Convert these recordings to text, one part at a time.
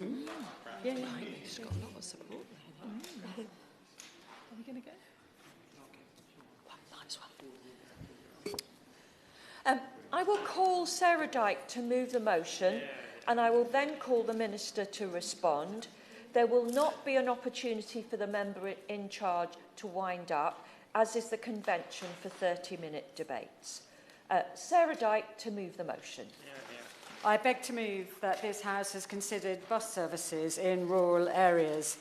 Yeah, she's got a lot of support there. Are we going to go? Might as well. I will call Sarah Dyke to move the motion, and I will then call the Minister to respond. There will not be an opportunity for the member in charge to wind up, as is the convention for 30-minute debates. Sarah Dyke to move the motion. I beg to move that this House has considered bus services in rural areas.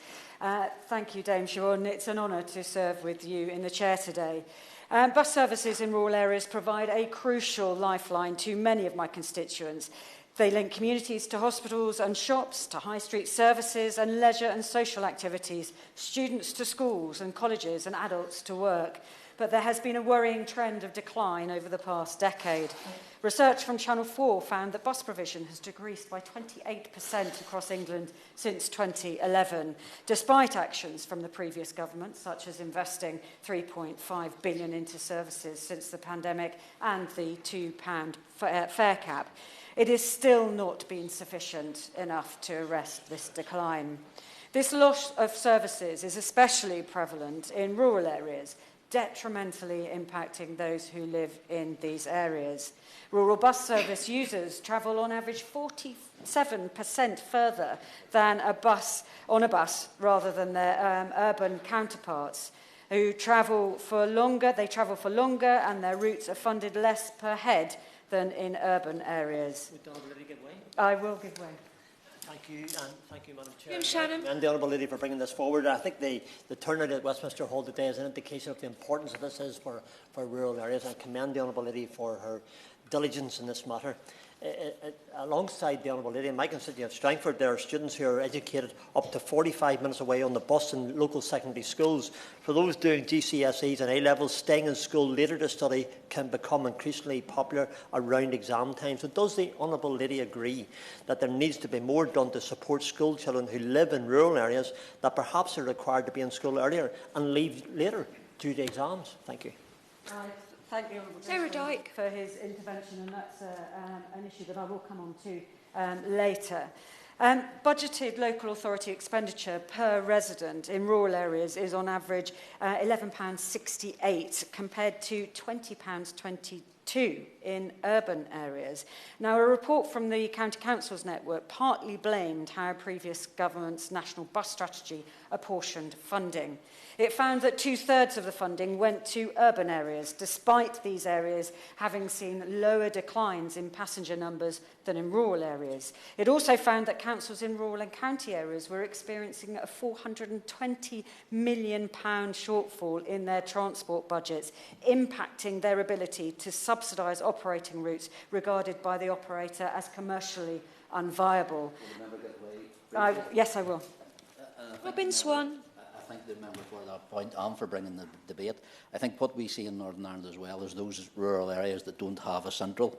Thank you, Dame Siobhan. It's an honour to serve with you in the chair today. Bus services in rural areas provide a crucial lifeline to many of my constituents. They link communities to hospitals and shops, to high street services and leisure and social activities, students to schools and colleges and adults to work. But there has been a worrying trend of decline over the past decade. Research from Channel 4 found that bus provision has decreased by 28% across England since 2011, despite actions from the previous government, such as investing £3.5 billion into services since the pandemic and the £2 fare cap. It has still not been sufficient enough to arrest this decline. This loss of services is especially prevalent in rural areas, detrimentally impacting those who live in these areas. Rural bus service users travel on average 47% further than on a bus rather than their urban counterparts, who travel for longer. They travel for longer, and their routes are funded less per head than in urban areas. Would the Honourable Lady give way? I will give way. Thank you, and thank you, Madam Chair. Jim Shannon. And the Honourable Lady for bringing this forward. I think the turnout at Westminster Hall today is an indication of the importance that this is for rural areas. I commend the Honourable Lady for her diligence in this matter. Alongside the Honourable Lady, in my constituency of Strangford, there are students who are educated up to 45 minutes away on the bus in local secondary schools. For those doing GCSEs and A-levels, staying in school later to study can become increasingly popular around exam time. So does the Honourable Lady agree that there needs to be more done to support school children who live in rural areas that perhaps are required to be in school earlier and leave later due to exams? Thank you. Thank the Honourable Sarah Dyke for his intervention, and that's an issue that I will come on to later. Budgeted local authority expenditure per resident in rural areas is on average £11.68 compared to £20.22 in urban areas. Now, a report from the County Councils Network partly blamed how previous government's national bus strategy apportioned funding. It found that 2/3 of the funding went to urban areas, despite these areas having seen lower declines in passenger numbers than in rural areas. It also found that councils in rural and county areas were experiencing a £420 million shortfall in their transport budgets, impacting their ability to subsidise operating routes regarded by the operator as commercially unviable. Yes, I will. Robin Swan. I thank the member for that point and for bringing the debate. I think what we see in Northern Ireland as well is those rural areas that don't have a central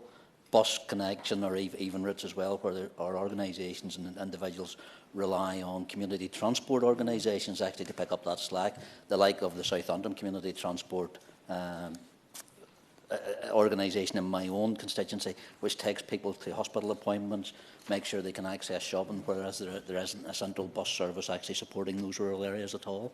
bus connection or even routes as well, where there are organisations and individuals rely on community transport organisations actually to pick up that slack, the like of the Southampton Community Transport organisation in my own constituency, which takes people to hospital appointments, makes sure they can access shopping, whereas there isn't a central bus service actually supporting those rural areas at all.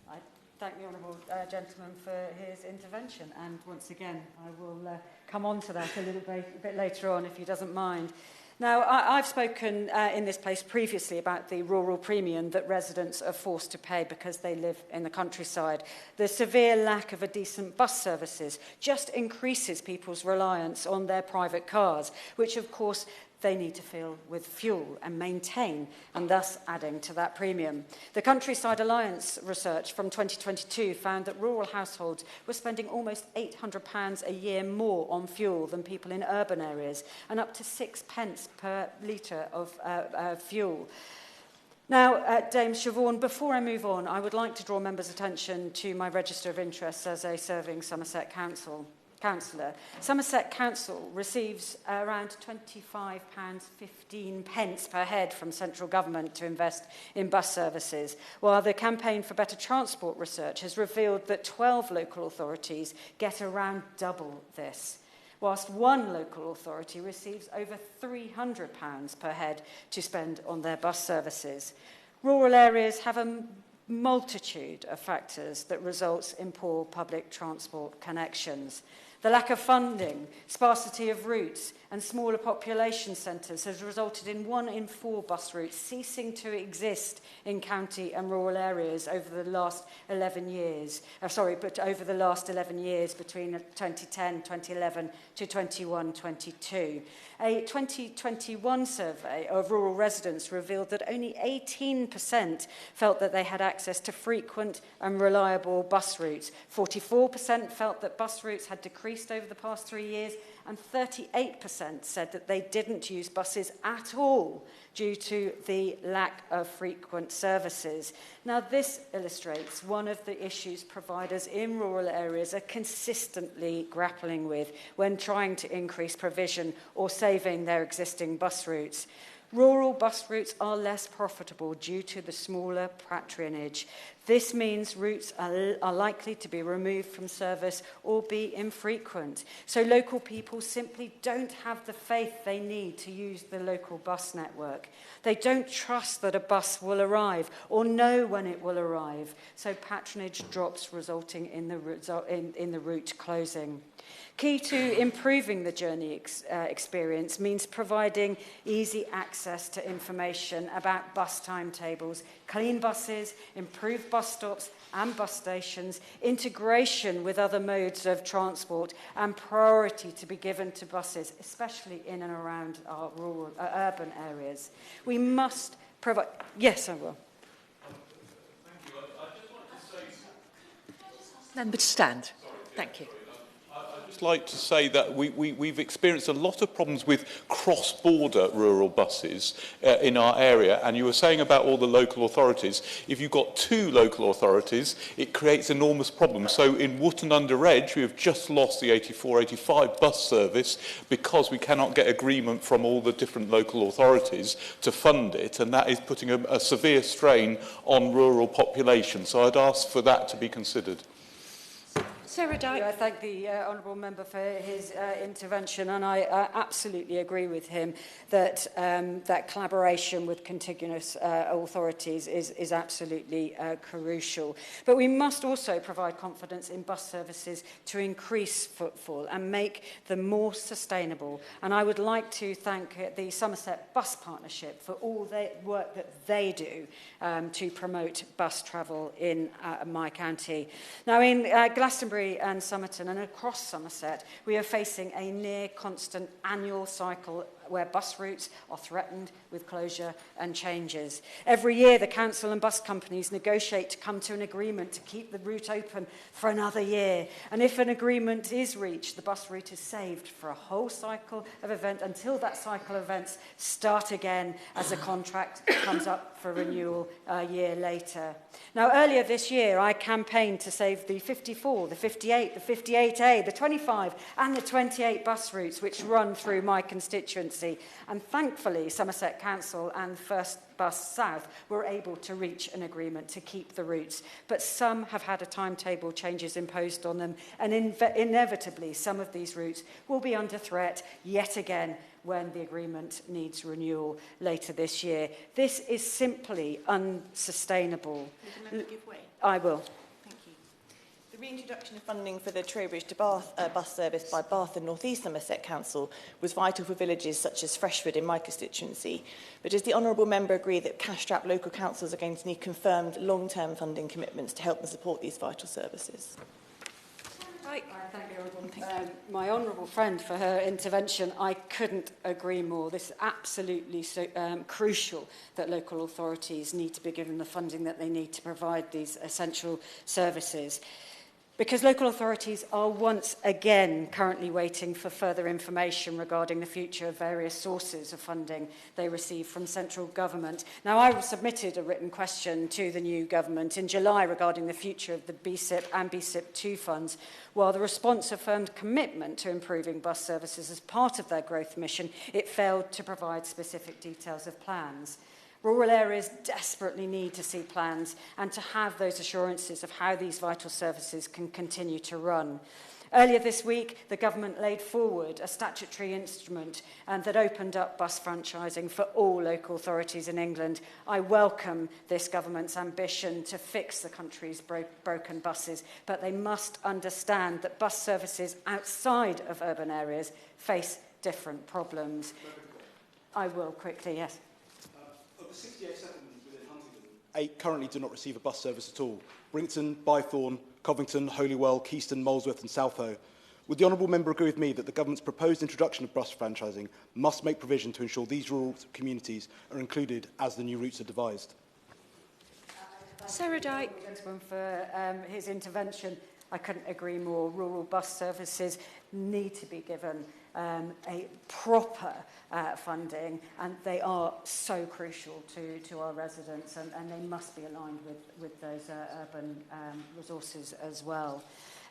I thank the Honourable Gentleman for his intervention, and once again I will come on to that a little bit later on if he doesn't mind. Now, I've spoken in this place previously about the rural premium that residents are forced to pay because they live in the countryside. The severe lack of a decent bus services just increases people's reliance on their private cars, which of course they need to fill with fuel and maintain, and thus adding to that premium. The Countryside Alliance research from 2022 found that rural households were spending almost £800 a year more on fuel than people in urban areas, and up to 6 pence per litre of fuel. Now, Dame Siobhan, before I move on, I would like to draw members' attention to my register of interests as a serving Somerset councillor. Somerset Council receives around £25.15 per head from central government to invest in bus services, while the Campaign for Better Transport research has revealed that 12 local authorities get around double this. whilst one local authority receives over £300 per head to spend on their bus services. Rural areas have a multitude of factors that results in poor public transport connections. The lack of funding, sparsity of routes and smaller population centres has resulted in 1 in 4 bus routes ceasing to exist in county and rural areas over the last 11 years. Over the last 11 years between 2010, 2011 to 21-22. A 2021 survey of rural residents revealed that only 18% felt that they had access to frequent and reliable bus routes. 44% felt that bus routes had decreased over the past 3 years, and 38% said that they didn't use buses at all due to the lack of frequent services. Now, this illustrates one of the issues providers in rural areas are consistently grappling with when trying to increase provision or saving their existing bus routes. Rural bus routes are less profitable due to the smaller patronage. This means routes are likely to be removed from service or be infrequent. So local people simply don't have the faith they need to use the local bus network. They don't trust that a bus will arrive or know when it will arrive. So patronage drops, resulting in the route closing. Key to improving the journey experience means providing easy access to information about bus timetables, clean buses, improved bus stops and bus stations, integration with other modes of transport, and priority to be given to buses, especially in and around our rural, urban areas. We must provide... Yes, I will. Thank you. I just wanted to say... Member to stand. Thank you. I'd just like to say that we've experienced a lot of problems with cross-border rural buses in our area, and you were saying about all the local authorities. If you've got 2 local authorities, it creates enormous problems. So in Wootton-under-Edge, we have just lost the 84-85 bus service because we cannot get agreement from all the different local authorities to fund it, and that is putting a severe strain on rural population. So I'd ask for that to be considered. Sarah Dyke. I thank the honourable member for his intervention, and I absolutely agree with him that that collaboration with contiguous authorities is absolutely crucial. But we must also provide confidence in bus services to increase footfall and make them more sustainable. And I would like to thank the Somerset Bus Partnership for all the work that they do to promote bus travel in my county. Now, in Glastonbury and Somerton and across Somerset, we are facing a near constant annual cycle where bus routes are threatened with closure and changes. Every year, the council and bus companies negotiate to come to an agreement to keep the route open for another year. And if an agreement is reached, the bus route is saved for a whole cycle of events until that cycle of events start again as a contract comes up for renewal a year later. Now, earlier this year, I campaigned to save the 54, the 58, the 58A, the 25 and the 28 bus routes which run through my constituency. And thankfully, Somerset Council and First Bus South were able to reach an agreement to keep the routes. But some have had a timetable changes imposed on them, and inevitably some of these routes will be under threat yet again when the agreement needs renewal later this year. This is simply unsustainable. Would the member give way? I will. The reintroduction of funding for the Trowbridge to Bath bus service by Bath and North East Somerset Council was vital for villages such as Freshford in my constituency. But does the honourable member agree that cash-strapped local councils are going to need confirmed long-term funding commitments to help them support these vital services? I thank my honourable friend for her intervention. I couldn't agree more. This is absolutely crucial that local authorities need to be given the funding that they need to provide these essential services. Because local authorities are once again currently waiting for further information regarding the future of various sources of funding they receive from central government. Now, I submitted a written question to the new government in July regarding the future of the BSIP and BSIP2 funds. While the response affirmed commitment to improving bus services as part of their growth mission, it failed to provide specific details of plans. Rural areas desperately need to see plans and to have those assurances of how these vital services can continue to run. Earlier this week, the government laid forward a statutory instrument that opened up bus franchising for all local authorities in England. I welcome this government's ambition to fix the country's broken buses, but they must understand that bus services outside of urban areas face different problems. I will quickly, yes. Of the 68 settlements within Huntingdon, 8 currently do not receive a bus service at all. Brington, Bythorn, Covington, Holywell, Keyston, Molesworth and Southo. Would the honourable member agree with me that the government's proposed introduction of bus franchising must make provision to ensure these rural communities are included as the new routes are devised? Sarah Dyke. For his intervention, I couldn't agree more. Rural bus services need to be given a proper funding, and they are so crucial to our residents, and they must be aligned with those urban resources as well,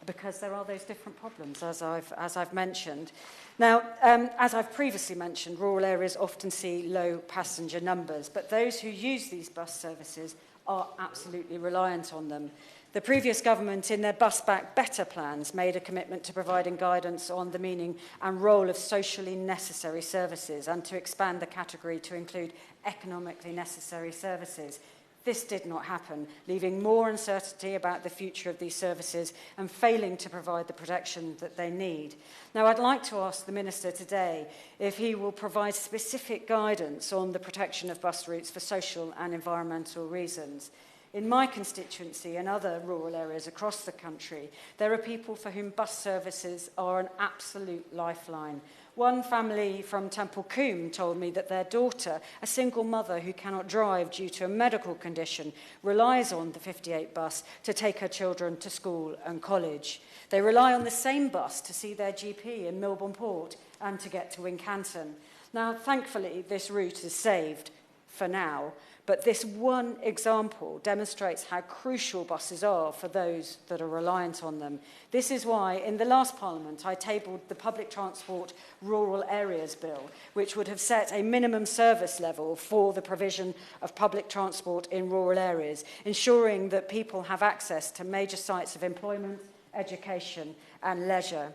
because there are those different problems, as I've mentioned. Now, as I've previously mentioned, rural areas often see low passenger numbers, but those who use these bus services are absolutely reliant on them. The previous government, in their Bus Back Better plans, made a commitment to providing guidance on the meaning and role of socially necessary services and to expand the category to include economically necessary services. This did not happen, leaving more uncertainty about the future of these services and failing to provide the protection that they need. Now, I'd like to ask the Minister today if he will provide specific guidance on the protection of bus routes for social and environmental reasons. In my constituency and other rural areas across the country, there are people for whom bus services are an absolute lifeline. One family from Temple Combe told me that their daughter, a single mother who cannot drive due to a medical condition, relies on the 58 bus to take her children to school and college. They rely on the same bus to see their GP in Milbourne Port and to get to Wincanton. Now, thankfully, this route is saved for now, but this one example demonstrates how crucial buses are for those that are reliant on them. This is why, in the last Parliament, I tabled the Public Transport Rural Areas Bill, which would have set a minimum service level for the provision of public transport in rural areas, ensuring that people have access to major sites of employment, education and leisure.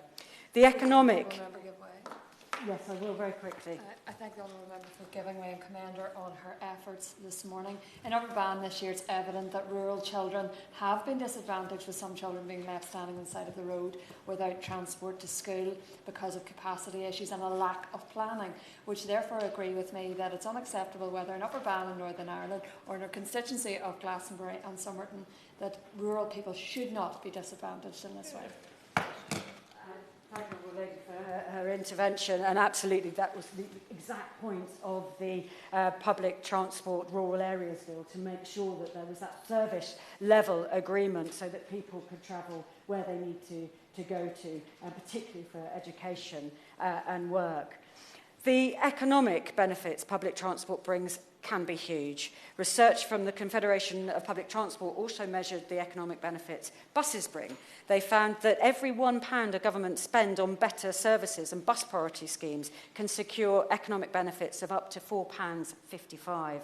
The economic... Yes, I will very quickly. I thank the honourable member for giving way and commend her on her efforts this morning. In Aberban this year, it's evident that rural children have been disadvantaged, with some children being left standing on the side of the road without transport to school because of capacity issues and a lack of planning, which therefore agree with me that it's unacceptable, whether in Aberban in Northern Ireland or in our constituency of Glastonbury and Somerton, that rural people should not be disadvantaged in this way. Thank you, lady, for her intervention, and absolutely that was the exact point of the Public Transport Rural Areas Bill, to make sure that there was that service level agreement so that people could travel where they need to go to, particularly for education and work. The economic benefits public transport brings can be huge. Research from the Confederation of Public Transport also measured the economic benefits buses bring. They found that every £1 a government spend on better services and bus priority schemes can secure economic benefits of up to £4.55.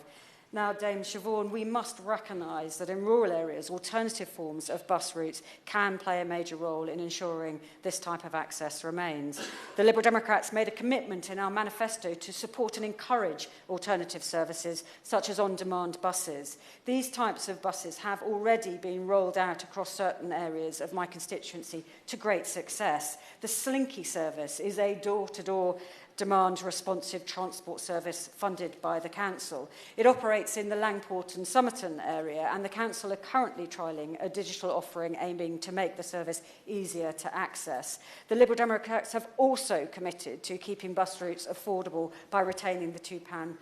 Now, Dame Siobhan, we must recognise that in rural areas, alternative forms of bus routes can play a major role in ensuring this type of access remains. The Liberal Democrats made a commitment in our manifesto to support and encourage alternative services, such as on-demand buses. These types of buses have already been rolled out across certain areas of my constituency to great success. The Slinky service is a door-to-door demand responsive transport service funded by the council. It operates in the Langport and Somerton area, and the council are currently trialling a digital offering aiming to make the service easier to access. The Liberal Democrats have also committed to keeping bus routes affordable by retaining the £2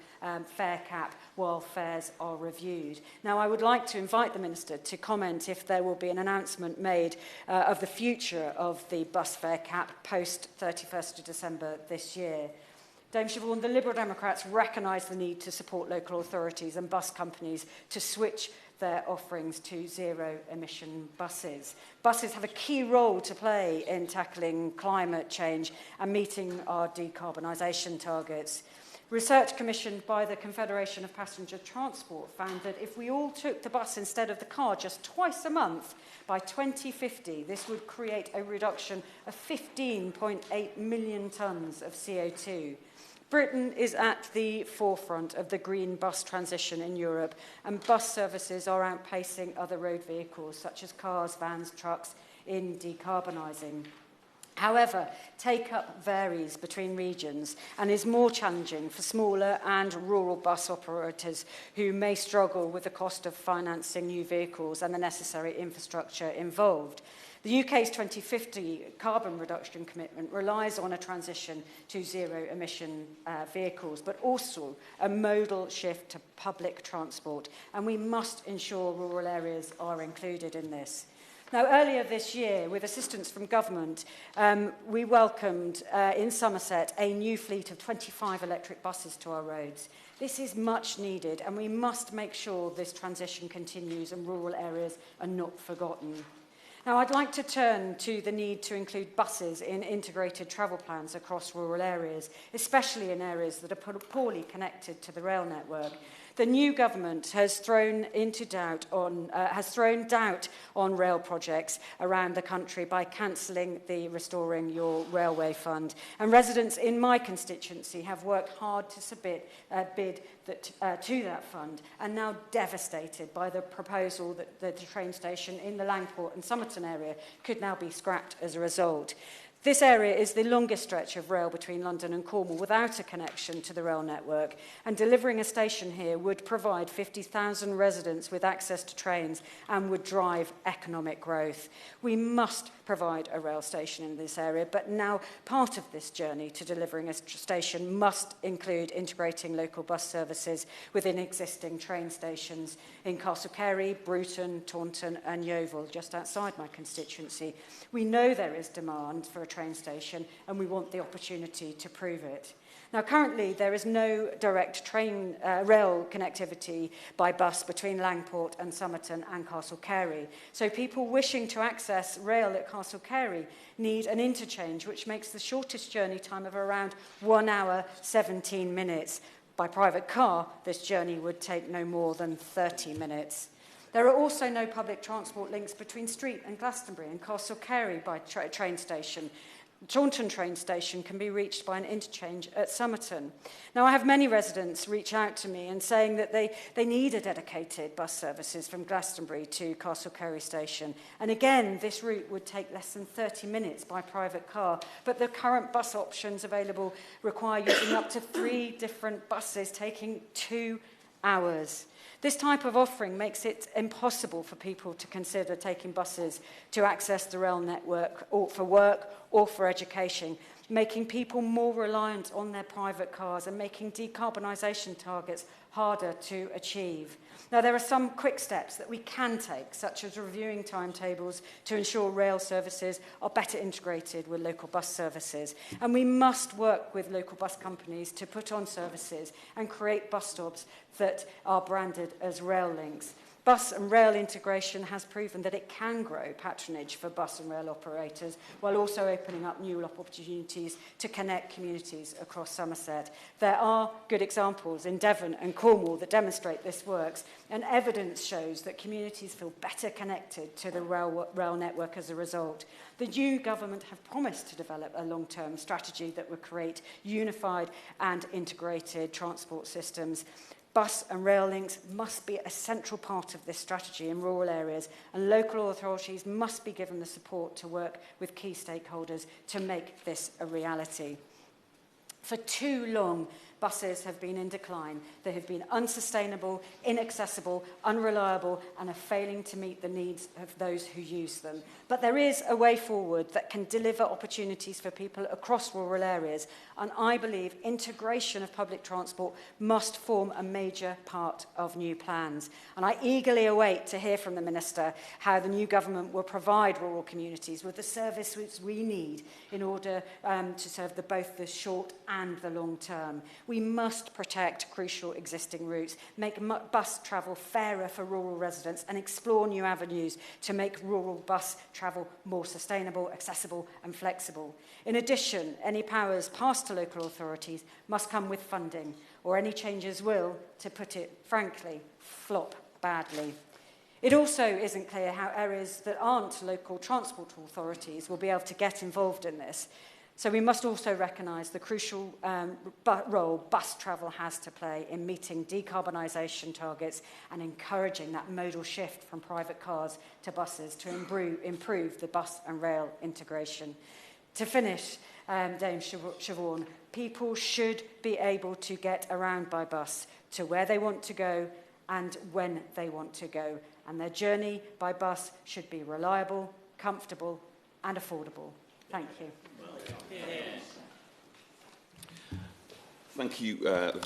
fare cap while fares are reviewed. Now, I would like to invite the Minister to comment if there will be an announcement made of the future of the bus fare cap post 31st of December this year. Dame Siobhan, the Liberal Democrats recognise the need to support local authorities and bus companies to switch their offerings to zero-emission buses. Buses have a key role to play in tackling climate change and meeting our decarbonisation targets. Research commissioned by the Confederation of Passenger Transport found that if we all took the bus instead of the car just twice a month, by 2050, this would create a reduction of 15.8 million tonnes of CO2. Britain is at the forefront of the green bus transition in Europe, and bus services are outpacing other road vehicles, such as cars, vans, trucks, in decarbonising. However, take-up varies between regions and is more challenging for smaller and rural bus operators who may struggle with the cost of financing new vehicles and the necessary infrastructure involved. The UK's 2050 carbon reduction commitment relies on a transition to zero-emission vehicles, but also a modal shift to public transport, and we must ensure rural areas are included in this. Now, earlier this year, with assistance from government, we welcomed in Somerset a new fleet of 25 electric buses to our roads. This is much needed, and we must make sure this transition continues and rural areas are not forgotten. Now, I'd like to turn to the need to include buses in integrated travel plans across rural areas, especially in areas that are poorly connected to the rail network. The new government has thrown doubt on rail projects around the country by cancelling the Restoring Your Railway Fund. And residents in my constituency have worked hard to bid to that fund, and now devastated by the proposal that the train station in the Langport and Somerton area could now be scrapped as a result. This area is the longest stretch of rail between London and Cornwall without a connection to the rail network, and delivering a station here would provide 50,000 residents with access to trains and would drive economic growth. We must provide a rail station in this area, but now part of this journey to delivering a station must include integrating local bus services within existing train stations in Castlecary, Bruton, Taunton and Yeovil, just outside my constituency. We know there is demand for a train station, and we want the opportunity to prove it. Now, currently, there is no direct rail connectivity by bus between Langport and Somerton and Castlecary. So people wishing to access rail at Castlecary need an interchange, which makes the shortest journey time of around 1 hour, 17 minutes. By private car, this journey would take no more than 30 minutes. There are also no public transport links between Street and Glastonbury and Castlecary by train station. Taunton train station can be reached by an interchange at Somerton. Now, I have many residents reach out to me and saying that they need a dedicated bus services from Glastonbury to Castlecary station. And again, this route would take less than 30 minutes by private car, but the current bus options available require using up to 3 different buses, taking 2 hours. This type of offering makes it impossible for people to consider taking buses to access the rail network or for work or for education, making people more reliant on their private cars and making decarbonisation targets harder to achieve. Now, there are some quick steps that we can take, such as reviewing timetables to ensure rail services are better integrated with local bus services. And we must work with local bus companies to put on services and create bus stops that are branded as rail links. Bus and rail integration has proven that it can grow patronage for bus and rail operators, while also opening up new opportunities to connect communities across Somerset. There are good examples in Devon and Cornwall that demonstrate this works, and evidence shows that communities feel better connected to the rail network as a result. The new government have promised to develop a long-term strategy that would create unified and integrated transport systems. Bus and rail links must be a central part of this strategy in rural areas, and local authorities must be given the support to work with key stakeholders to make this a reality. For too long, buses have been in decline. They have been unsustainable, inaccessible, unreliable, and are failing to meet the needs of those who use them. But there is a way forward that can deliver opportunities for people across rural areas, and I believe integration of public transport must form a major part of new plans. And I eagerly await to hear from the Minister how the new government will provide rural communities with the services we need in order to serve both the short and the long term. we must protect crucial existing routes, make bus travel fairer for rural residents, and explore new avenues to make rural bus travel more sustainable, accessible and flexible. In addition, any powers passed to local authorities must come with funding, or any changes will, to put it frankly, flop badly. It also isn't clear how areas that aren't local transport authorities will be able to get involved in this. So we must also recognise the crucial role bus travel has to play in meeting decarbonisation targets and encouraging that modal shift from private cars to buses to improve the bus and rail integration. To finish, Dame Siobhan, people should be able to get around by bus to where they want to go and when they want to go. And their journey by bus should be reliable, comfortable and affordable. Thank you. Thank you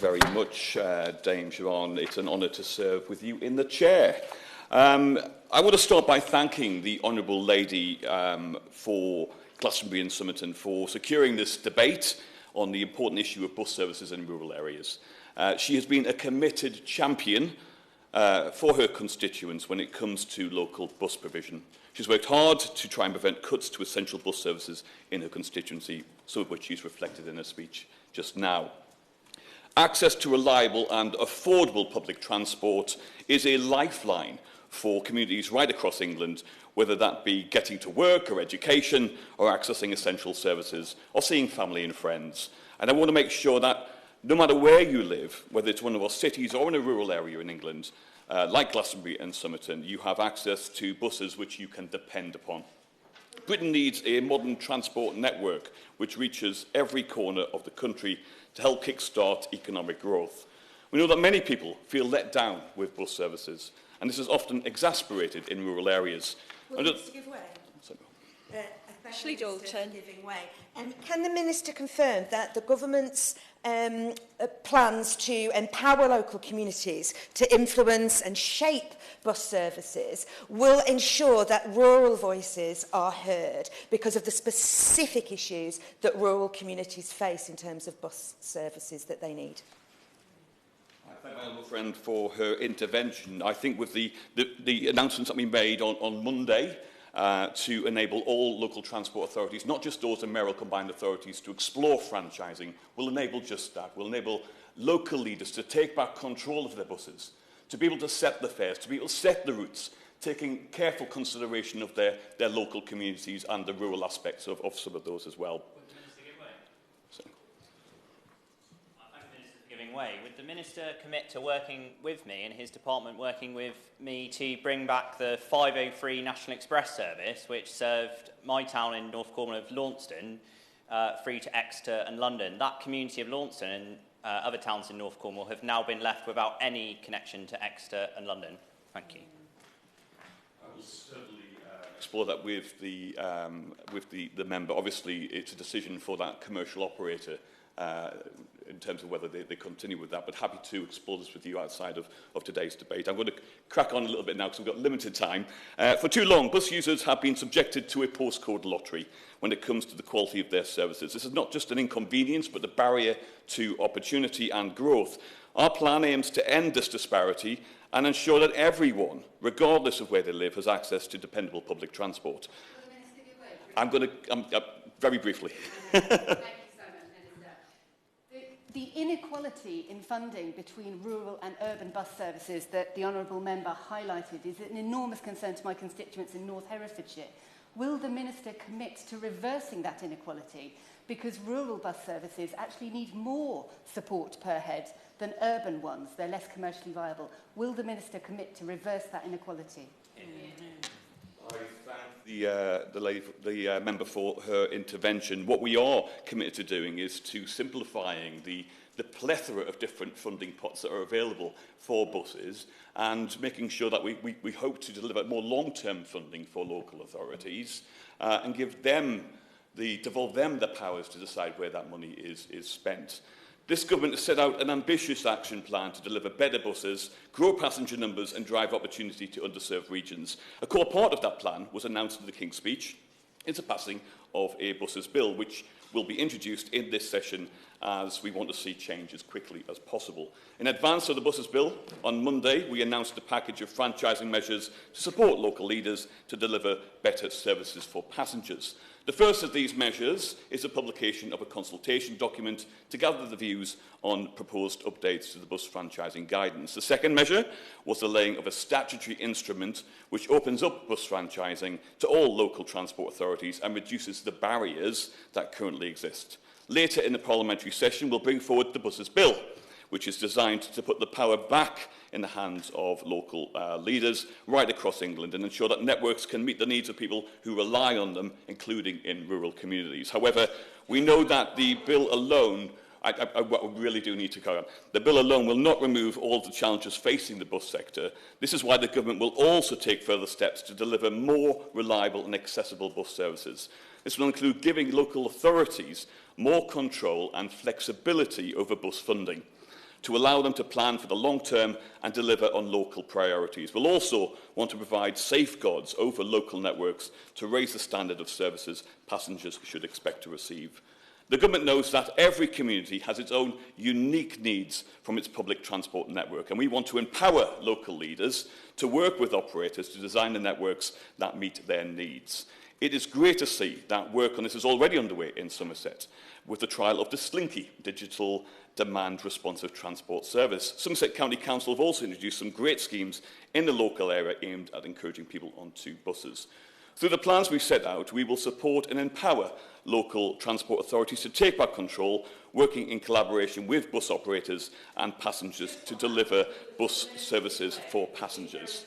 very much, Dame Siobhan. It's an honour to serve with you in the chair. I want to start by thanking the Honourable Lady for Glastonbury and Somerton for securing this debate on the important issue of bus services in rural areas. She has been a committed champion for her constituents when it comes to local bus provision. She's worked hard to try and prevent cuts to essential bus services in her constituency, some of which she's reflected in her speech just now. Access to reliable and affordable public transport is a lifeline for communities right across England, whether that be getting to work or education, or accessing essential services, or seeing family and friends. And I want to make sure that no matter where you live, whether it's one of our cities or in a rural area in England, like Glastonbury and Somerton, you have access to buses which you can depend upon. Britain needs a modern transport network which reaches every corner of the country to help kickstart economic growth. We know that many people feel let down with bus services, and this is often exasperated in rural areas. Will the Minister give way? Ashley Dalton. Giving way. Can the Minister confirm that the government's plans to empower local communities to influence and shape bus services will ensure that rural voices are heard because of the specific issues that rural communities face in terms of bus services that they need? I thank my honourable friend for her intervention. I think with the announcements that we made on Monday, to enable all local transport authorities, not just those in mayoral combined authorities, to explore franchising, will enable just that. Will enable local leaders to take back control of their buses, to be able to set the fares, to be able to set the routes, taking careful consideration of their local communities and the rural aspects of some of those as well. Way. Would the Minister commit to working with me and his department working with me to bring back the 503 National Express service, which served my town in North Cornwall of Launceston free to Exeter and London? That community of Launceston and other towns in North Cornwall have now been left without any connection to Exeter and London. Thank you. I will certainly explore that with the member. Obviously, it's a decision for that commercial operator in terms of whether they continue with that, but happy to explore this with you outside of today's debate. I'm going to crack on a little bit now because we've got limited time. For too long, bus users have been subjected to a postcode lottery when it comes to the quality of their services. This is not just an inconvenience, but a barrier to opportunity and growth. Our plan aims to end this disparity and ensure that everyone, regardless of where they live, has access to dependable public transport. I'm going to, very briefly. The inequality in funding between rural and urban bus services that the Honourable Member highlighted is an enormous concern to my constituents in North Herefordshire. Will the Minister commit to reversing that inequality? Because rural bus services actually need more support per head than urban ones. They're less commercially viable. Will the Minister commit to reverse that inequality? I thank the member for her intervention. What we are committed to doing is to simplifying the plethora of different funding pots that are available for buses and making sure that we hope to deliver more long-term funding for local authorities and devolve them the powers to decide where that money is spent. This government has set out an ambitious action plan to deliver better buses, grow passenger numbers and drive opportunity to underserved regions. A core part of that plan was announced in the King's Speech. It's a passing of a buses bill, which will be introduced in this session, as we want to see change as quickly as possible. In advance of the buses bill, on Monday we announced a package of franchising measures to support local leaders to deliver better services for passengers. The first of these measures is the publication of a consultation document to gather the views on proposed updates to the bus franchising guidance. The second measure was the laying of a statutory instrument which opens up bus franchising to all local transport authorities and reduces the barriers that currently exist. Later in the parliamentary session, we'll bring forward the buses bill, which is designed to put the power back in the hands of local leaders right across England and ensure that networks can meet the needs of people who rely on them, including in rural communities. However, we know that the bill alone, I really do need to carry on, the bill alone will not remove all of the challenges facing the bus sector. This is why the government will also take further steps to deliver more reliable and accessible bus services. This will include giving local authorities more control and flexibility over bus funding, to allow them to plan for the long term and deliver on local priorities. We'll also want to provide safeguards over local networks to raise the standard of services passengers should expect to receive. The government knows that every community has its own unique needs from its public transport network, and we want to empower local leaders to work with operators to design the networks that meet their needs. It is great to see that work on this is already underway in Somerset, with the trial of the Slinky digital demand responsive transport service. Somerset County Council have also introduced some great schemes in the local area aimed at encouraging people onto buses. Through the plans we've set out, we will support and empower local transport authorities to take back control, working in collaboration with bus operators and passengers to deliver bus services for passengers.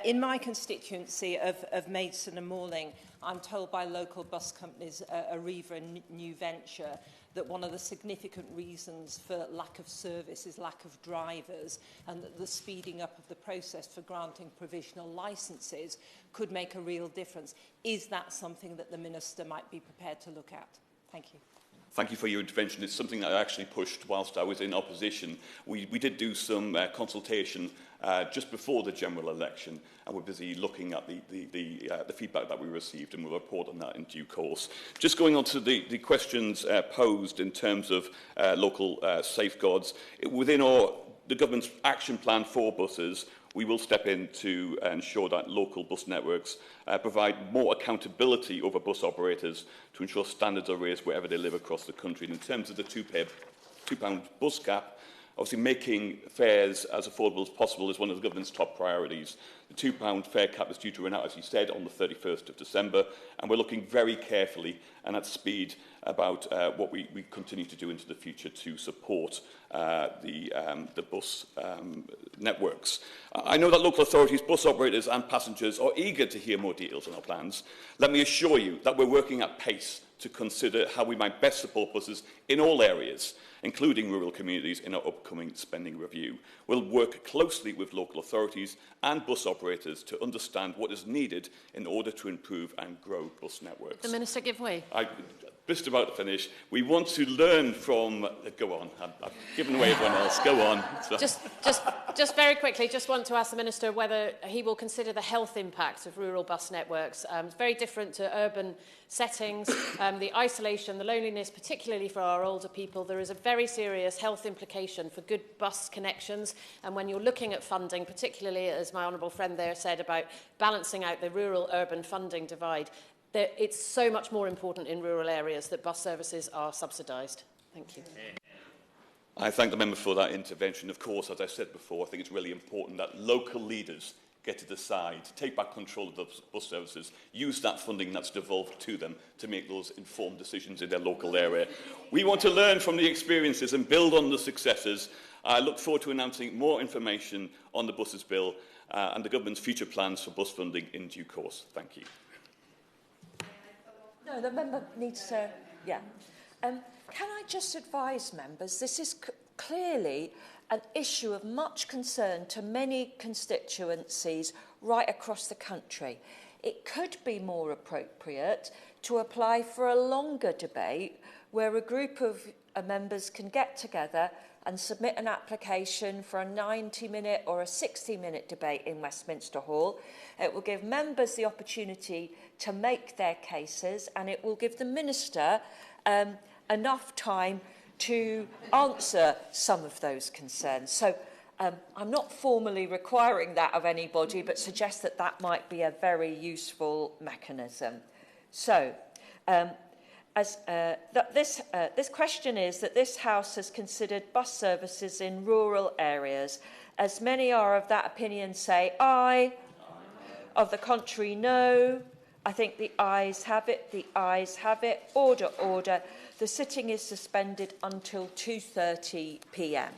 In my constituency of Maidstone and Malling, I'm told by local bus companies, Arriva and New Venture, that one of the significant reasons for lack of service is lack of drivers, and that the speeding up of the process for granting provisional licences could make a real difference. Is that something that the Minister might be prepared to look at? Thank you. Thank you for your intervention. It's something that I actually pushed whilst I was in opposition. We did do some consultation just before the general election, and we're busy looking at the feedback that we received, and we'll report on that in due course. Just going on to the questions posed in terms of local safeguards, within the government's action plan for buses, we will step in to ensure that local bus networks provide more accountability over bus operators to ensure standards are raised wherever they live across the country. And in terms of the £2 bus cap, obviously making fares as affordable as possible is one of the government's top priorities. The £2 fare cap is due to run out, as you said, on the 31st of December, and we're looking very carefully and at speed about what we continue to do into the future to support the bus networks. I know that local authorities, bus operators and passengers are eager to hear more details on our plans. Let me assure you that we're working at pace to consider how we might best support buses in all areas, including rural communities, in our upcoming spending review. We'll work closely with local authorities and bus operators to understand what is needed in order to improve and grow bus networks. The Minister, give way. I'm just about to finish. We want to learn from... Go on. I've given away everyone else. Go on. Just very quickly, just want to ask the Minister whether he will consider the health impact of rural bus networks. It's very different to urban settings, the isolation, the loneliness, particularly for our older people. There is a very serious health implication for good bus connections, and when you're looking at funding, particularly as my honourable friend there said about balancing out the rural-urban funding divide, it's so much more important in rural areas that bus services are subsidised. Thank you. I thank the member for that intervention. Of course, as I said before, I think it's really important that local leaders get to decide, take back control of the bus services, use that funding that's devolved to them to make those informed decisions in their local area. We want to learn from the experiences and build on the successes. I look forward to announcing more information on the buses bill and the government's future plans for bus funding in due course. Thank you. No, the member needs to... Yeah. Can I just advise members, this is clearly an issue of much concern to many constituencies right across the country. It could be more appropriate to apply for a longer debate where a group of members can get together and submit an application for a 90-minute or a 60-minute debate in Westminster Hall. It will give members the opportunity to make their cases, and it will give the Minister enough time to answer some of those concerns. So I'm not formally requiring that of anybody, but suggest that that might be a very useful mechanism. So, this question is that this House has considered bus services in rural areas. As many are of that opinion, say aye. Of the contrary, no. I think the ayes have it. The ayes have it. Order, order. The sitting is suspended until 2:30 p.m.